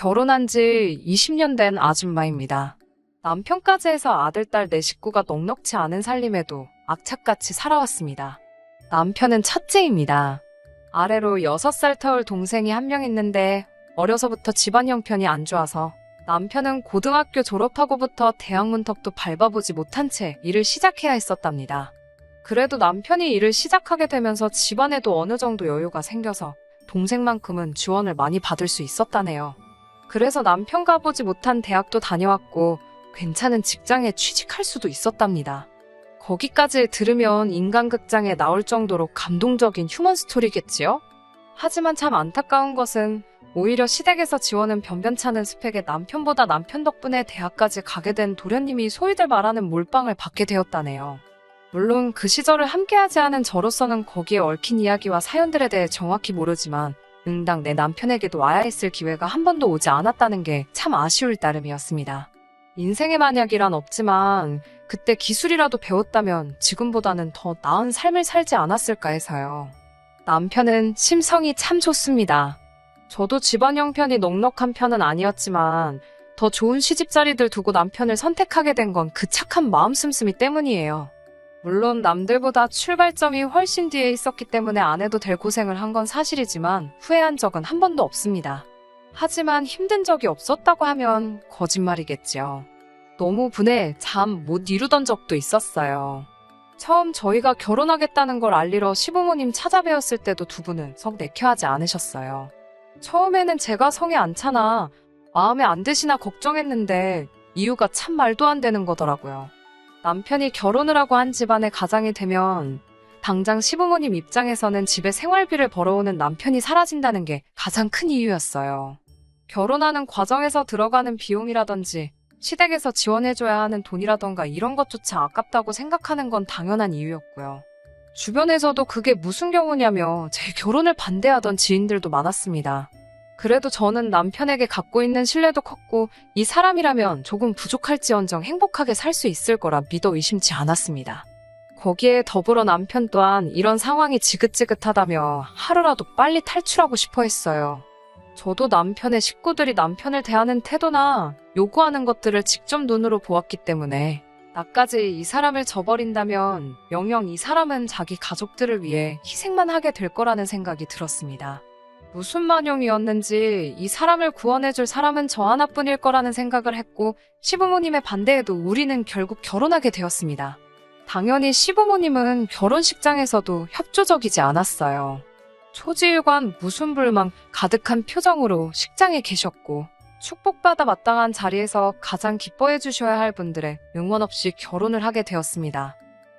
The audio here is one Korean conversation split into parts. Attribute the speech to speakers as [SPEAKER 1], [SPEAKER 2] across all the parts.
[SPEAKER 1] 결혼한 지 20년 된 아줌마입니다. 남편까지 해서 아들, 딸, 네 식구가 넉넉지 않은 살림에도 악착같이 살아왔습니다. 남편은 첫째입니다. 아래로 6살 터울 동생이 한 명 있는데 어려서부터 집안 형편이 안 좋아서 남편은 고등학교 졸업하고부터 대학 문턱도 밟아보지 못한 채 일을 시작해야 했었답니다. 그래도 남편이 일을 시작하게 되면서 집안에도 어느 정도 여유가 생겨서 동생만큼은 지원을 많이 받을 수 있었다네요. 그래서 남편 가보지 못한 대학도 다녀왔고 괜찮은 직장에 취직할 수도 있었답니다. 거기까지 들으면 인간극장에 나올 정도로 감동적인 휴먼 스토리겠지요? 하지만 참 안타까운 것은 오히려 시댁에서 지원은 변변찮은 스펙의 남편보다 남편 덕분에 대학까지 가게 된 도련님이 소위들 말하는 몰빵을 받게 되었다네요. 물론 그 시절을 함께하지 않은 저로서는 거기에 얽힌 이야기와 사연들에 대해 정확히 모르지만 응당 내 남편에게도 와야 했을 기회가 한 번도 오지 않았다는 게 참 아쉬울 따름이었습니다. 인생의 만약이란 없지만 그때 기술이라도 배웠다면 지금보다는 더 나은 삶을 살지 않았을까 해서요. 남편은 심성이 참 좋습니다. 저도 집안 형편이 넉넉한 편은 아니었지만 더 좋은 시집자리들 두고 남편을 선택하게 된 건 그 착한 마음 씀씀이 때문이에요. 물론 남들보다 출발점이 훨씬 뒤에 있었기 때문에 안 해도 될 고생을 한 건 사실이지만 후회한 적은 한 번도 없습니다. 하지만 힘든 적이 없었다고 하면 거짓말이겠죠. 너무 분해 잠 못 이루던 적도 있었어요. 처음 저희가 결혼하겠다는 걸 알리러 시부모님 찾아뵈었을 때도 두 분은 썩 내켜하지 않으셨어요. 처음에는 제가 성에 안 차나 마음에 안 드시나 걱정했는데 이유가 참 말도 안 되는 거더라고요. 남편이 결혼을 하고 한 집안의 가장이 되면 당장 시부모님 입장에서는 집에 생활비를 벌어오는 남편이 사라진다는 게 가장 큰 이유였어요. 결혼하는 과정에서 들어가는 비용이라든지 시댁에서 지원해줘야 하는 돈이라던가 이런 것조차 아깝다고 생각하는 건 당연한 이유였고요. 주변에서도 그게 무슨 경우냐며 제 결혼을 반대하던 지인들도 많았습니다. 그래도 저는 남편에게 갖고 있는 신뢰도 컸고 이 사람이라면 조금 부족할지언정 행복하게 살 수 있을 거라 믿어 의심치 않았습니다. 거기에 더불어 남편 또한 이런 상황이 지긋지긋하다며 하루라도 빨리 탈출하고 싶어 했어요. 저도 남편의 식구들이 남편을 대하는 태도나 요구하는 것들을 직접 눈으로 보았기 때문에 나까지 이 사람을 저버린다면 영영 이 사람은 자기 가족들을 위해 희생만 하게 될 거라는 생각이 들었습니다. 무슨 만용이었는지 이 사람을 구원해줄 사람은 저 하나뿐일 거라는 생각을 했고 시부모님의 반대에도 우리는 결국 결혼하게 되었습니다. 당연히 시부모님은 결혼식장에서도 협조적이지 않았어요. 초지일관 무슨 불만 가득한 표정으로 식장에 계셨고 축복받아 마땅한 자리에서 가장 기뻐해 주셔야 할 분들의 응원 없이 결혼을 하게 되었습니다.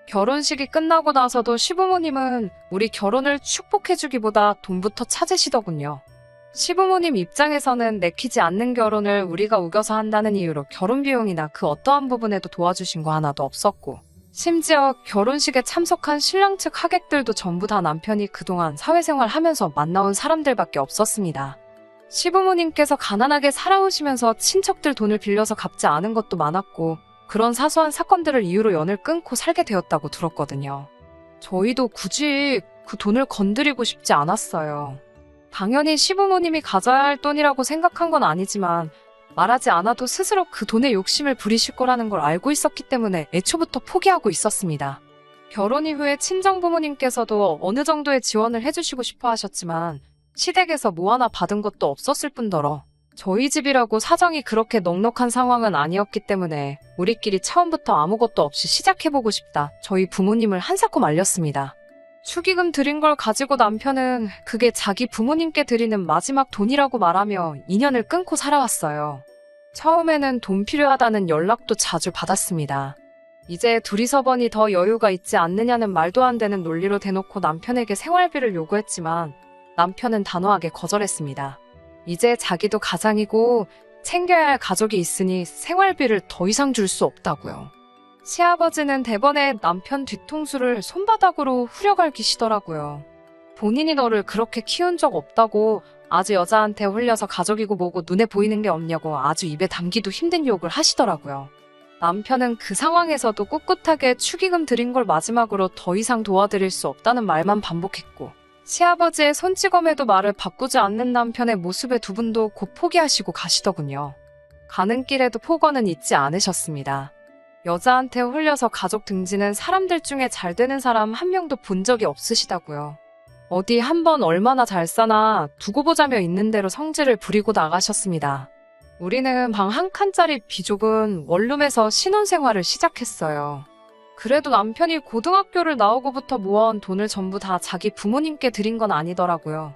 [SPEAKER 1] 결혼식이 끝나고 나서도 시부모님은 우리 결혼을 축복해주기보다 돈부터 찾으시더군요. 시부모님 입장에서는 내키지 않는 결혼을 우리가 우겨서 한다는 이유로 결혼 비용이나 그 어떠한 부분에도 도와주신 거 하나도 없었고 심지어 결혼식에 참석한 신랑 측 하객들도 전부 다 남편이 그동안 사회생활 하면서 만나온 사람들밖에 없었습니다. 시부모님께서 가난하게 살아오시면서 친척들 돈을 빌려서 갚지 않은 것도 많았고 그런 사소한 사건들을 이유로 연을 끊고 살게 되었다고 들었거든요. 저희도 굳이 그 돈을 건드리고 싶지 않았어요. 당연히 시부모님이 가져야 할 돈이라고 생각한 건 아니지만 말하지 않아도 스스로 그 돈에 욕심을 부리실 거라는 걸 알고 있었기 때문에 애초부터 포기하고 있었습니다. 결혼 이후에 친정부모님께서도 어느 정도의 지원을 해주시고 싶어 하셨지만 시댁에서 뭐 하나 받은 것도 없었을 뿐더러 저희 집이라고 사정이 그렇게 넉넉한 상황은 아니었기 때문에 우리끼리 처음부터 아무것도 없이 시작해보고 싶다 저희 부모님을 한사코 말렸습니다. 축의금 드린 걸 가지고 남편은 그게 자기 부모님께 드리는 마지막 돈이라고 말하며 인연을 끊고 살아왔어요. 처음에는 돈 필요하다는 연락도 자주 받았습니다. 이제 둘이서 버니 더 여유가 있지 않느냐는 말도 안 되는 논리로 대놓고 남편에게 생활비를 요구했지만 남편은 단호하게 거절했습니다. 이제 자기도 가장이고 챙겨야 할 가족이 있으니 생활비를 더 이상 줄 수 없다고요. 시아버지는 대번에 남편 뒤통수를 손바닥으로 후려갈기시더라고요. 본인이 너를 그렇게 키운 적 없다고 아주 여자한테 홀려서 가족이고 뭐고 눈에 보이는 게 없냐고 아주 입에 담기도 힘든 욕을 하시더라고요. 남편은 그 상황에서도 꿋꿋하게 축의금 드린 걸 마지막으로 더 이상 도와드릴 수 없다는 말만 반복했고 시아버지의 손찌검에도 말을 바꾸지 않는 남편의 모습에 두 분도 곧 포기하시고 가시더군요. 가는 길에도 폭언은 잊지 않으셨습니다. 여자한테 홀려서 가족 등지는 사람들 중에 잘 되는 사람 한 명도 본 적이 없으시다고요. 어디 한번 얼마나 잘 사나 두고 보자며 있는 대로 성질을 부리고 나가셨습니다. 우리는 방 한 칸짜리 비좁은 원룸에서 신혼생활을 시작했어요. 그래도 남편이 고등학교를 나오고부터 모아온 돈을 전부 다 자기 부모님께 드린 건 아니더라고요.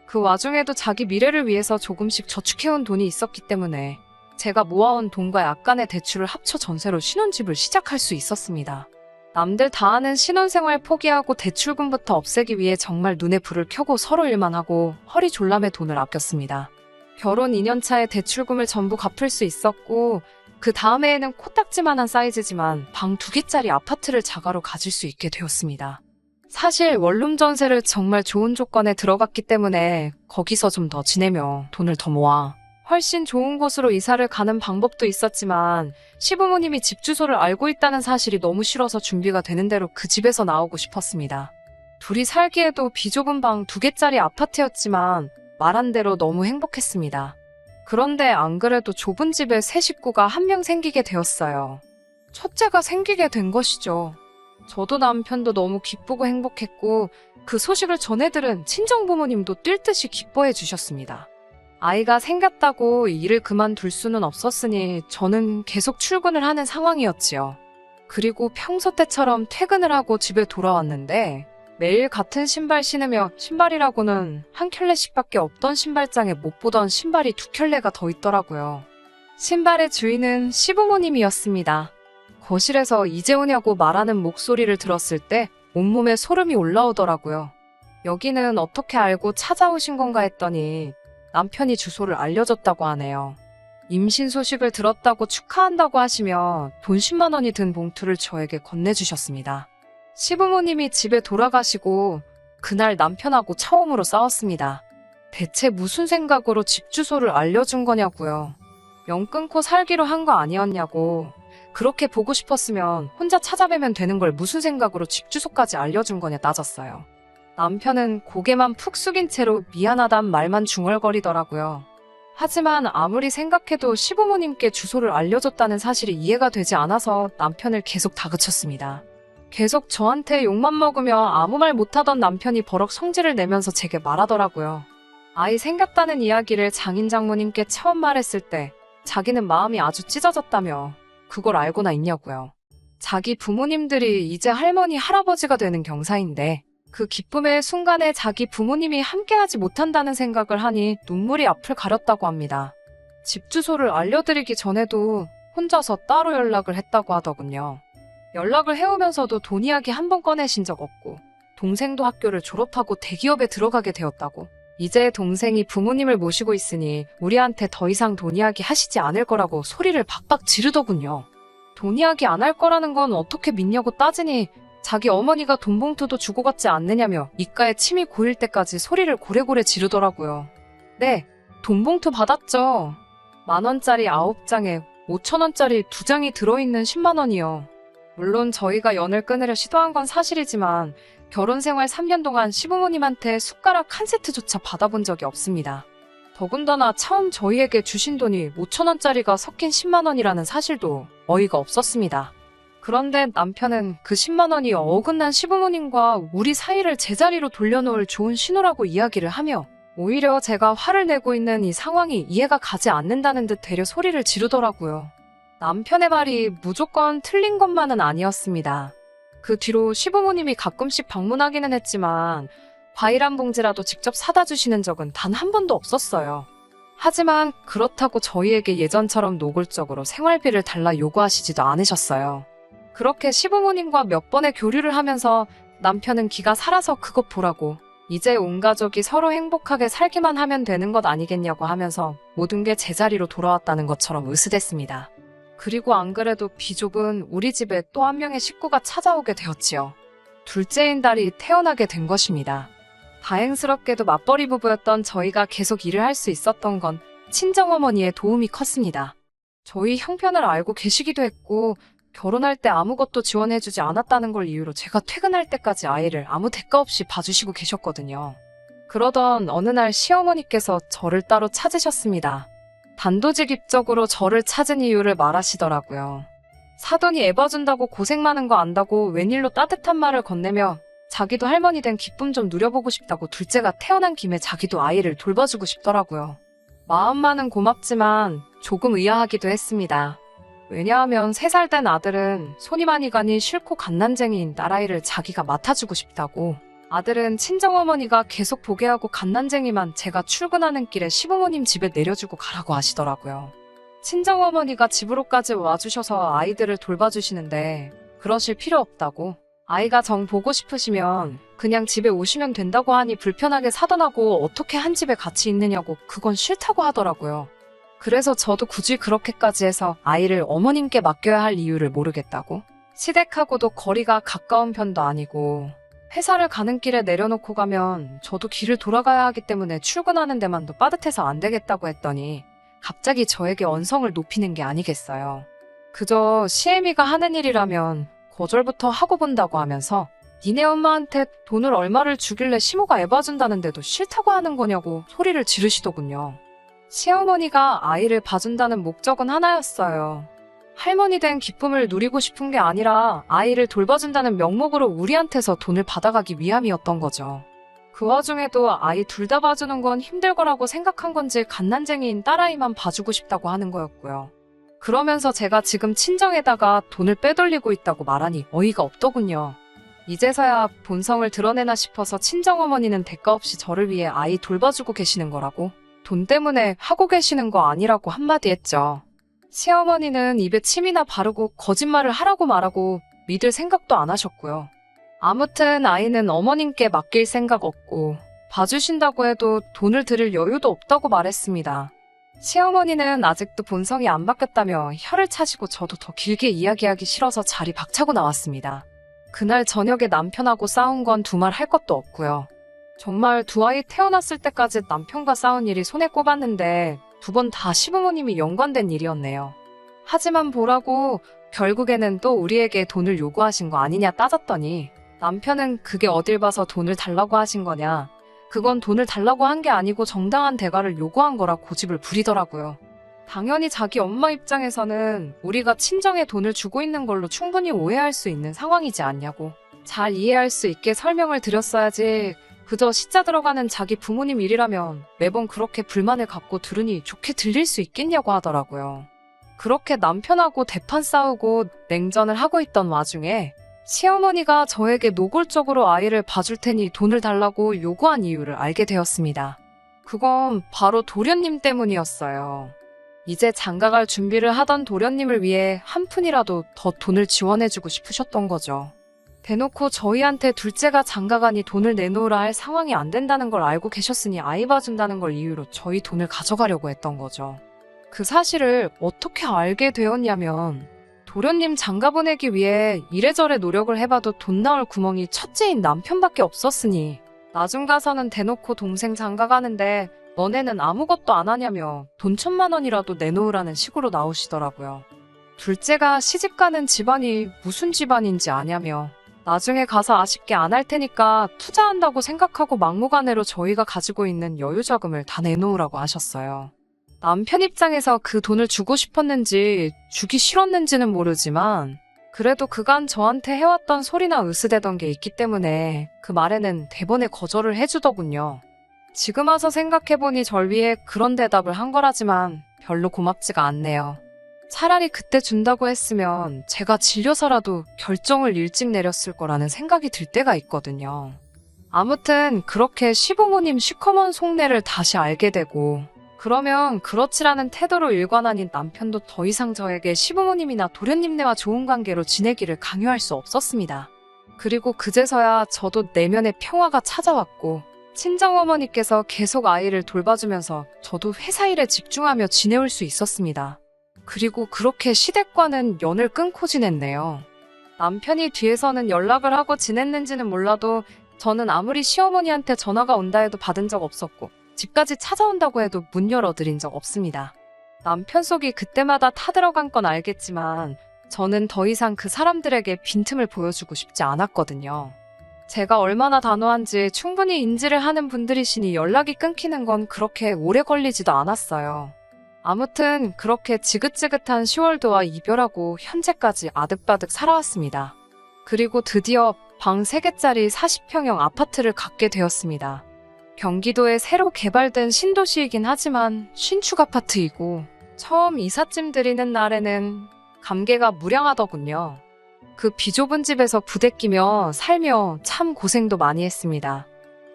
[SPEAKER 1] 그 와중에도 자기 미래를 위해서 조금씩 저축해온 돈이 있었기 때문에 제가 모아온 돈과 약간의 대출을 합쳐 전세로 신혼집을 시작할 수 있었습니다. 남들 다 하는 신혼생활 포기하고 대출금부터 없애기 위해 정말 눈에 불을 켜고 서로 일만 하고 허리 졸라매 돈을 아꼈습니다. 결혼 2년차에 대출금을 전부 갚을 수 있었고 그 다음 해에는 코딱지만한 사이즈지만 방 2개짜리 아파트를 자가로 가질 수 있게 되었습니다. 사실 원룸 전세를 정말 좋은 조건에 들어갔기 때문에 거기서 좀 더 지내며 돈을 더 모아 훨씬 좋은 곳으로 이사를 가는 방법도 있었지만 시부모님이 집 주소를 알고 있다는 사실이 너무 싫어서 준비가 되는 대로 그 집에서 나오고 싶었습니다. 둘이 살기에도 비좁은 방 2개짜리 아파트였지만 말한 대로 너무 행복했습니다. 그런데 안 그래도 좁은 집에 새 식구가 한 명 생기게 되었어요. 첫째가 생기게 된 것이죠. 저도 남편도 너무 기쁘고 행복했고 그 소식을 전해들은 친정부모님도 뛸 듯이 기뻐해 주셨습니다. 아이가 생겼다고 일을 그만둘 수는 없었으니 저는 계속 출근을 하는 상황이었지요. 그리고 평소 때처럼 퇴근을 하고 집에 돌아왔는데 매일 같은 신발 신으며 신발이라고는 한 켤레씩밖에 없던 신발장에 못 보던 신발이 2켤레가 더 있더라고요. 신발의 주인은 시부모님이었습니다. 거실에서 이제 오냐고 말하는 목소리를 들었을 때 온몸에 소름이 올라오더라고요. 여기는 어떻게 알고 찾아오신 건가 했더니 남편이 주소를 알려줬다고 하네요. 임신 소식을 들었다고 축하한다고 하시며 돈 10만 원이 든 봉투를 저에게 건네주셨습니다. 시부모님이 집에 돌아가시고 그날 남편하고 처음으로 싸웠습니다. 대체 무슨 생각으로 집 주소를 알려준 거냐고요. 영 끊고 살기로 한 거 아니었냐고. 그렇게 보고 싶었으면 혼자 찾아뵈면 되는 걸 무슨 생각으로 집 주소까지 알려준 거냐 따졌어요. 남편은 고개만 푹 숙인 채로 미안하단 말만 중얼거리더라고요. 하지만 아무리 생각해도 시부모님께 주소를 알려줬다는 사실이 이해가 되지 않아서 남편을 계속 다그쳤습니다. 계속 저한테 욕만 먹으며 아무 말 못하던 남편이 버럭 성질을 내면서 제게 말하더라고요. 아이 생겼다는 이야기를 장인 장모님께 처음 말했을 때 자기는 마음이 아주 찢어졌다며 그걸 알고나 있냐고요. 자기 부모님들이 이제 할머니 할아버지가 되는 경사인데 그 기쁨의 순간에 자기 부모님이 함께하지 못한다는 생각을 하니 눈물이 앞을 가렸다고 합니다. 집 주소를 알려드리기 전에도 혼자서 따로 연락을 했다고 하더군요. 연락을 해오면서도 돈 이야기 한 번 꺼내신 적 없고 동생도 학교를 졸업하고 대기업에 들어가게 되었다고 이제 동생이 부모님을 모시고 있으니 우리한테 더 이상 돈 이야기 하시지 않을 거라고 소리를 박박 지르더군요. 돈 이야기 안 할 거라는 건 어떻게 믿냐고 따지니 자기 어머니가 돈 봉투도 주고 갔지 않느냐며 입가에 침이 고일 때까지 소리를 고래고래 지르더라고요. 네, 돈 봉투 받았죠. 10,000원짜리 9장에 5,000원짜리 2장이 들어있는 10만 원이요. 물론 저희가 연을 끊으려 시도한 건 사실이지만 결혼 생활 3년 동안 시부모님한테 숟가락 한 세트조차 받아본 적이 없습니다. 더군다나 처음 저희에게 주신 돈이 5,000원짜리가 섞인 10만 원이라는 사실도 어이가 없었습니다. 그런데 남편은 그 10만 원이 어긋난 시부모님과 우리 사이를 제자리로 돌려놓을 좋은 신호라고 이야기를 하며 오히려 제가 화를 내고 있는 이 상황이 이해가 가지 않는다는 듯 되려 소리를 지르더라고요. 남편의 말이 무조건 틀린 것만은 아니었습니다. 그 뒤로 시부모님이 가끔씩 방문하기는 했지만 과일 한 봉지라도 직접 사다 주시는 적은 단 한 번도 없었어요. 하지만 그렇다고 저희에게 예전처럼 노골적으로 생활비를 달라 요구하시지도 않으셨어요. 그렇게 시부모님과 몇 번의 교류를 하면서 남편은 기가 살아서 그것 보라고 이제 온 가족이 서로 행복하게 살기만 하면 되는 것 아니겠냐고 하면서 모든 게 제자리로 돌아왔다는 것처럼 으스댔습니다. 그리고 안 그래도 비좁은 우리 집에 또 한 명의 식구가 찾아오게 되었지요. 둘째인 딸이 태어나게 된 것입니다. 다행스럽게도 맞벌이 부부였던 저희가 계속 일을 할 수 있었던 건 친정어머니의 도움이 컸습니다. 저희 형편을 알고 계시기도 했고 결혼할 때 아무것도 지원해주지 않았다는 걸 이유로 제가 퇴근할 때까지 아이를 아무 대가 없이 봐주시고 계셨거든요. 그러던 어느 날 시어머니께서 저를 따로 찾으셨습니다. 단도직입적으로 저를 찾은 이유를 말하시더라고요. 사돈이 애 봐준다고 고생 많은 거 안다고 웬일로 따뜻한 말을 건네며 자기도 할머니 된 기쁨 좀 누려보고 싶다고 둘째가 태어난 김에 자기도 아이를 돌봐주고 싶더라고요. 마음만은 고맙지만 조금 의아하기도 했습니다. 왜냐하면 3살 된 아들은 손이 많이 가니 싫고 갓난쟁이인 딸아이를 자기가 맡아주고 싶다고, 아들은 친정어머니가 계속 보게 하고 갓난쟁이만 제가 출근하는 길에 시부모님 집에 내려주고 가라고 하시더라고요. 친정어머니가 집으로까지 와주셔서 아이들을 돌봐주시는데 그러실 필요 없다고, 아이가 정 보고 싶으시면 그냥 집에 오시면 된다고 하니 불편하게 사돈하고 어떻게 한 집에 같이 있느냐고 그건 싫다고 하더라고요. 그래서 저도 굳이 그렇게까지 해서 아이를 어머님께 맡겨야 할 이유를 모르겠다고, 시댁하고도 거리가 가까운 편도 아니고 회사를 가는 길에 내려놓고 가면 저도 길을 돌아가야 하기 때문에 출근하는 데만도 빠듯해서 안 되겠다고 했더니 갑자기 저에게 언성을 높이는 게 아니겠어요. 그저 시애미가 하는 일이라면 거절부터 하고 본다고 하면서 니네 엄마한테 돈을 얼마를 주길래 시모가 애 봐준다는데도 싫다고 하는 거냐고 소리를 지르시더군요. 시어머니가 아이를 봐준다는 목적은 하나였어요. 할머니 된 기쁨을 누리고 싶은 게 아니라 아이를 돌봐준다는 명목으로 우리한테서 돈을 받아가기 위함이었던 거죠. 그 와중에도 아이 둘 다 봐주는 건 힘들 거라고 생각한 건지 갓난쟁이인 딸아이만 봐주고 싶다고 하는 거였고요. 그러면서 제가 지금 친정에다가 돈을 빼돌리고 있다고 말하니 어이가 없더군요. 이제서야 본성을 드러내나 싶어서 친정어머니는 대가 없이 저를 위해 아이 돌봐주고 계시는 거라고, 돈 때문에 하고 계시는 거 아니라고 한마디 했죠. 시어머니는 입에 침이나 바르고 거짓말을 하라고 말하고 믿을 생각도 안 하셨고요. 아무튼 아이는 어머님께 맡길 생각 없고 봐주신다고 해도 돈을 드릴 여유도 없다고 말했습니다. 시어머니는 아직도 본성이 안 바뀌었다며 혀를 차시고 저도 더 길게 이야기하기 싫어서 자리 박차고 나왔습니다. 그날 저녁에 남편하고 싸운 건 두말 할 것도 없고요. 정말 두 아이 태어났을 때까지 남편과 싸운 일이 손에 꼽았는데 2번 다 시부모님이 연관된 일이었네요. 하지만 보라고 결국에는 또 우리에게 돈을 요구하신 거 아니냐 따졌더니 남편은 그게 어딜 봐서 돈을 달라고 하신 거냐, 그건 돈을 달라고 한 게 아니고 정당한 대가를 요구한 거라 고집을 부리더라고요. 당연히 자기 엄마 입장에서는 우리가 친정에 돈을 주고 있는 걸로 충분히 오해할 수 있는 상황이지 않냐고 잘 이해할 수 있게 설명을 드렸어야지, 그저 시자 들어가는 자기 부모님 일이라면 매번 그렇게 불만을 갖고 들으니 좋게 들릴 수 있겠냐고 하더라고요. 그렇게 남편하고 대판 싸우고 냉전을 하고 있던 와중에 시어머니가 저에게 노골적으로 아이를 봐줄 테니 돈을 달라고 요구한 이유를 알게 되었습니다. 그건 바로 도련님 때문이었어요. 이제 장가갈 준비를 하던 도련님을 위해 한 푼이라도 더 돈을 지원해주고 싶으셨던 거죠. 대놓고 저희한테 둘째가 장가가니 돈을 내놓으라 할 상황이 안 된다는 걸 알고 계셨으니 아이 봐준다는 걸 이유로 저희 돈을 가져가려고 했던 거죠. 그 사실을 어떻게 알게 되었냐면 도련님 장가 보내기 위해 이래저래 노력을 해봐도 돈 나올 구멍이 첫째인 남편밖에 없었으니 나중 가서는 대놓고 동생 장가 가는데 너네는 아무것도 안 하냐며 돈 1,000만 원이라도 내놓으라는 식으로 나오시더라고요. 둘째가 시집가는 집안이 무슨 집안인지 아냐며 나중에 가서 아쉽게 안 할 테니까 투자한다고 생각하고 막무가내로 저희가 가지고 있는 여유자금을 다 내놓으라고 하셨어요. 남편 입장에서 그 돈을 주고 싶었는지 주기 싫었는지는 모르지만 그래도 그간 저한테 해왔던 소리나 으스대던 게 있기 때문에 그 말에는 대번에 거절을 해주더군요. 지금 와서 생각해보니 절 위해 그런 대답을 한 거라지만 별로 고맙지가 않네요. 차라리 그때 준다고 했으면 제가 질려서라도 결정을 일찍 내렸을 거라는 생각이 들 때가 있거든요. 아무튼 그렇게 시부모님 시커먼 속내를 다시 알게 되고 그러면 그렇지라는 태도로 일관하니 남편도 더 이상 저에게 시부모님이나 도련님네와 좋은 관계로 지내기를 강요할 수 없었습니다. 그리고 그제서야 저도 내면의 평화가 찾아왔고 친정어머니께서 계속 아이를 돌봐주면서 저도 회사 일에 집중하며 지내올 수 있었습니다. 그리고 그렇게 시댁과는 연을 끊고 지냈네요. 남편이 뒤에서는 연락을 하고 지냈는지는 몰라도 저는 아무리 시어머니한테 전화가 온다 해도 받은 적 없었고 집까지 찾아온다고 해도 문 열어드린 적 없습니다. 남편 속이 그때마다 타들어간 건 알겠지만 저는 더 이상 그 사람들에게 빈틈을 보여주고 싶지 않았거든요. 제가 얼마나 단호한지 충분히 인지를 하는 분들이시니 연락이 끊기는 건 그렇게 오래 걸리지도 않았어요. 아무튼 그렇게 지긋지긋한 10월도와 이별하고 현재까지 아득바득 살아왔습니다. 그리고 드디어 방 3개짜리 40평형 아파트를 갖게 되었습니다. 경기도에 새로 개발된 신도시이긴 하지만 신축 아파트이고 처음 이삿짐 드리는 날에는 감개가 무량하더군요. 그 비좁은 집에서 부대끼며 살며 참 고생도 많이 했습니다.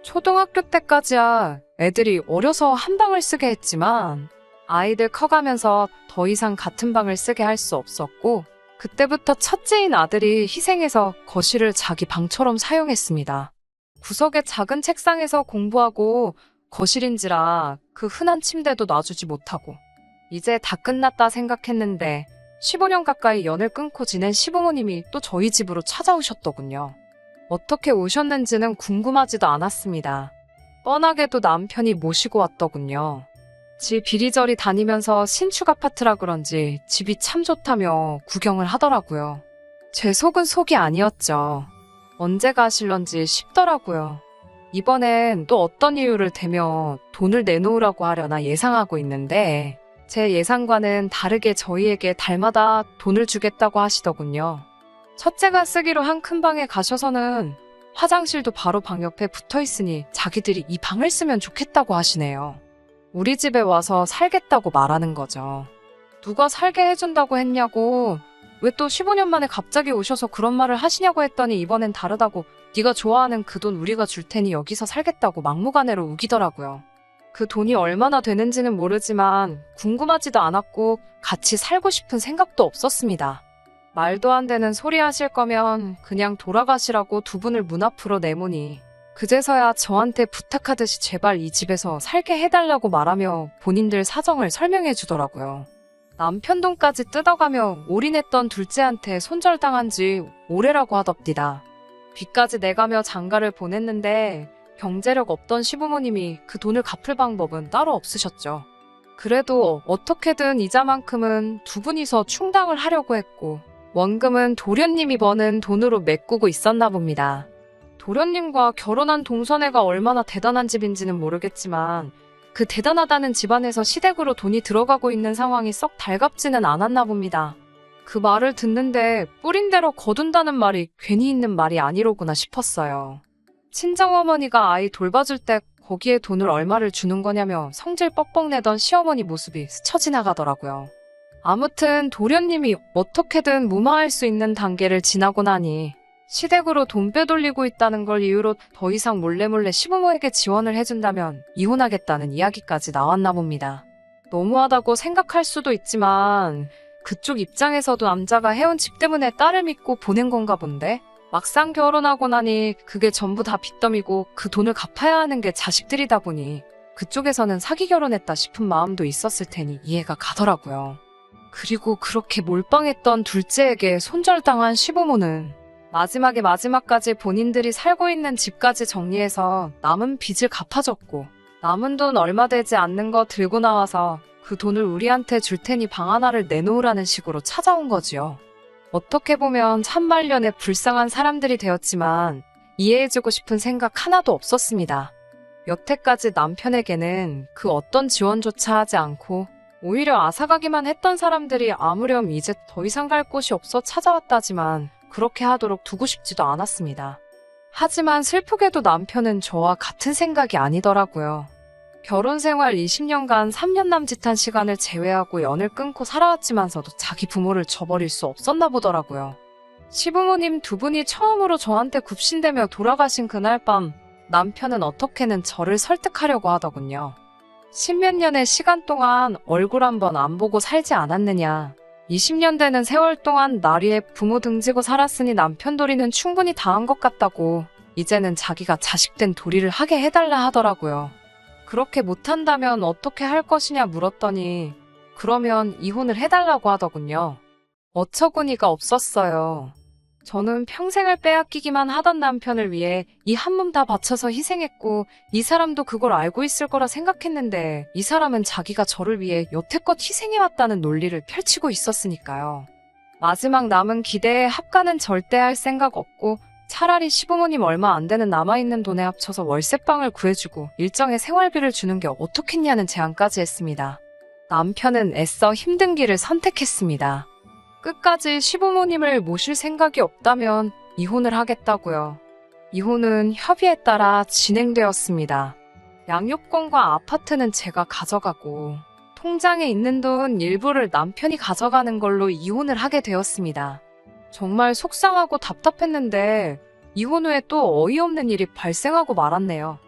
[SPEAKER 1] 초등학교 때까지야 애들이 어려서 한 방을 쓰게 했지만 아이들 커가면서 더 이상 같은 방을 쓰게 할 수 없었고 그때부터 첫째인 아들이 희생해서 거실을 자기 방처럼 사용했습니다. 구석의 작은 책상에서 공부하고 거실인지라 그 흔한 침대도 놔주지 못하고 이제 다 끝났다 생각했는데 15년 가까이 연을 끊고 지낸 시부모님이 또 저희 집으로 찾아오셨더군요. 어떻게 오셨는지는 궁금하지도 않았습니다. 뻔하게도 남편이 모시고 왔더군요. 집 이리저리 다니면서 신축 아파트라 그런지 집이 참 좋다며 구경을 하더라고요. 제 속은 속이 아니었죠. 언제 가실런지 싶더라고요. 이번엔 또 어떤 이유를 대며 돈을 내놓으라고 하려나 예상하고 있는데 제 예상과는 다르게 저희에게 달마다 돈을 주겠다고 하시더군요. 첫째가 쓰기로 한 큰 방에 가셔서는 화장실도 바로 방 옆에 붙어 있으니 자기들이 이 방을 쓰면 좋겠다고 하시네요. 우리 집에 와서 살겠다고 말하는 거죠. 누가 살게 해준다고 했냐고, 왜 또 15년 만에 갑자기 오셔서 그런 말을 하시냐고 했더니 이번엔 다르다고 네가 좋아하는 그 돈 우리가 줄 테니 여기서 살겠다고 막무가내로 우기더라고요. 그 돈이 얼마나 되는지는 모르지만 궁금하지도 않았고 같이 살고 싶은 생각도 없었습니다. 말도 안 되는 소리 하실 거면 그냥 돌아가시라고 두 분을 문 앞으로 내모니 그제서야 저한테 부탁하듯이 제발 이 집에서 살게 해달라고 말하며 본인들 사정을 설명해 주더라고요. 남편 돈까지 뜯어가며 올인했던 둘째한테 손절당한 지 오래라고 하덥디다. 빚까지 내가며 장가를 보냈는데 경제력 없던 시부모님이 그 돈을 갚을 방법은 따로 없으셨죠. 그래도 어떻게든 이자만큼은 두 분이서 충당을 하려고 했고 원금은 도련님이 버는 돈으로 메꾸고 있었나 봅니다. 도련님과 결혼한 동서네가 얼마나 대단한 집인지는 모르겠지만 그 대단하다는 집안에서 시댁으로 돈이 들어가고 있는 상황이 썩 달갑지는 않았나 봅니다. 그 말을 듣는데 뿌린 대로 거둔다는 말이 괜히 있는 말이 아니로구나 싶었어요. 친정어머니가 아이 돌봐줄 때 거기에 돈을 얼마를 주는 거냐며 성질 뻑뻑 내던 시어머니 모습이 스쳐 지나가더라고요. 아무튼 도련님이 어떻게든 무마할 수 있는 단계를 지나고 나니 시댁으로 돈 빼돌리고 있다는 걸 이유로 더 이상 몰래몰래 시부모에게 지원을 해준다면 이혼하겠다는 이야기까지 나왔나 봅니다. 너무하다고 생각할 수도 있지만 그쪽 입장에서도 남자가 해온 집 때문에 딸을 믿고 보낸 건가 본데 막상 결혼하고 나니 그게 전부 다 빚더미고 그 돈을 갚아야 하는 게 자식들이다 보니 그쪽에서는 사기 결혼했다 싶은 마음도 있었을 테니 이해가 가더라고요. 그리고 그렇게 몰빵했던 둘째에게 손절당한 시부모는 마지막까지 본인들이 살고 있는 집까지 정리해서 남은 빚을 갚아줬고 남은 돈 얼마 되지 않는 거 들고 나와서 그 돈을 우리한테 줄 테니 방 하나를 내놓으라는 식으로 찾아온 거지요. 어떻게 보면 참말년에 불쌍한 사람들이 되었지만 이해해주고 싶은 생각 하나도 없었습니다. 여태까지 남편에게는 그 어떤 지원조차 하지 않고 오히려 앗아가기만 했던 사람들이 아무렴 이제 더 이상 갈 곳이 없어 찾아왔다지만 그렇게 하도록 두고 싶지도 않았습니다. 하지만 슬프게도 남편은 저와 같은 생각이 아니더라고요. 결혼 생활 20년간 3년 남짓한 시간을 제외하고 연을 끊고 살아왔지만서도 자기 부모를 저버릴 수 없었나 보더라고요. 시부모님 두 분이 처음으로 저한테 굽신대며 돌아가신 그날 밤 남편은 어떻게는 저를 설득하려고 하더군요. 10몇 년의 시간 동안 얼굴 한번 안 보고 살지 않았느냐. 20년 되는 세월 동안 날 위해 부모 등지고 살았으니 남편 도리는 충분히 다 한 것 같다고 이제는 자기가 자식된 도리를 하게 해달라 하더라고요. 그렇게 못한다면 어떻게 할 것이냐 물었더니 그러면 이혼을 해달라고 하더군요. 어처구니가 없었어요. 저는 평생을 빼앗기기만 하던 남편을 위해 이 한 몸 다 바쳐서 희생했고 이 사람도 그걸 알고 있을 거라 생각했는데 이 사람은 자기가 저를 위해 여태껏 희생해왔다는 논리를 펼치고 있었으니까요. 마지막 남은 기대에 합가는 절대 할 생각 없고 차라리 시부모님 얼마 안 되는 남아있는 돈에 합쳐서 월세방을 구해주고 일정의 생활비를 주는 게 어떻겠냐는 제안까지 했습니다. 남편은 애써 힘든 길을 선택했습니다. 끝까지 시부모님을 모실 생각이 없다면 이혼을 하겠다고요. 이혼은 협의에 따라 진행되었습니다. 양육권과 아파트는 제가 가져가고 통장에 있는 돈 일부를 남편이 가져가는 걸로 이혼을 하게 되었습니다. 정말 속상하고 답답했는데 이혼 후에 또 어이없는 일이 발생하고 말았네요.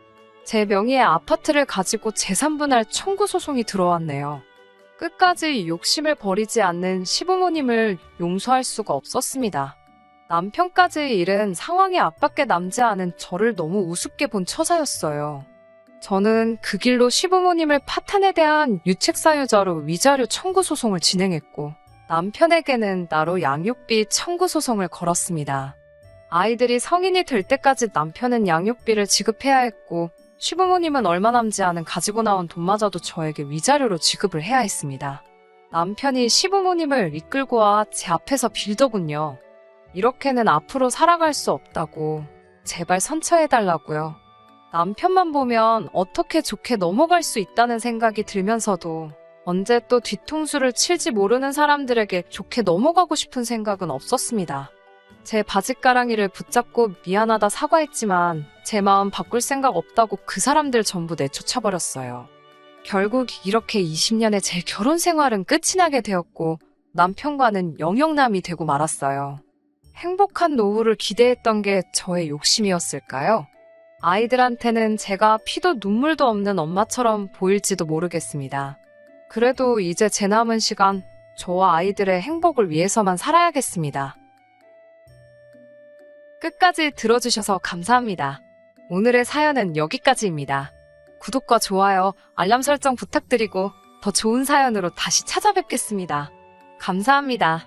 [SPEAKER 1] 제 명의의 아파트를 가지고 재산분할 청구 소송이 들어왔네요. 끝까지 욕심을 버리지 않는 시부모님을 용서할 수가 없었습니다. 남편까지 잃은 상황이 앞밖에 남지 않은 저를 너무 우습게 본 처사였어요. 저는 그 길로 시부모님을 파탄에 대한 유책사유자로 위자료 청구 소송을 진행했고 남편에게는 나로 양육비 청구 소송을 걸었습니다. 아이들이 성인이 될 때까지 남편은 양육비를 지급해야 했고 시부모님은 얼마 남지 않은 가지고 나온 돈마저도 저에게 위자료로 지급을 해야 했습니다. 남편이 시부모님을 이끌고 와 제 앞에서 빌더군요. 이렇게는 앞으로 살아갈 수 없다고 제발 선처해달라고요. 남편만 보면 어떻게 좋게 넘어갈 수 있다는 생각이 들면서도 언제 또 뒤통수를 칠지 모르는 사람들에게 좋게 넘어가고 싶은 생각은 없었습니다. 제 바짓가랑이를 붙잡고 미안하다 사과했지만 제 마음 바꿀 생각 없다고 그 사람들 전부 내쫓아버렸어요. 결국 이렇게 20년의 제 결혼 생활은 끝이 나게 되었고 남편과는 영영남이 되고 말았어요. 행복한 노후를 기대했던 게 저의 욕심이었을까요? 아이들한테는 제가 피도 눈물도 없는 엄마처럼 보일지도 모르겠습니다. 그래도 이제 제 남은 시간 저와 아이들의 행복을 위해서만 살아야겠습니다. 끝까지 들어주셔서 감사합니다. 오늘의 사연은 여기까지입니다. 구독과 좋아요, 알람 설정 부탁드리고 더 좋은 사연으로 다시 찾아뵙겠습니다. 감사합니다.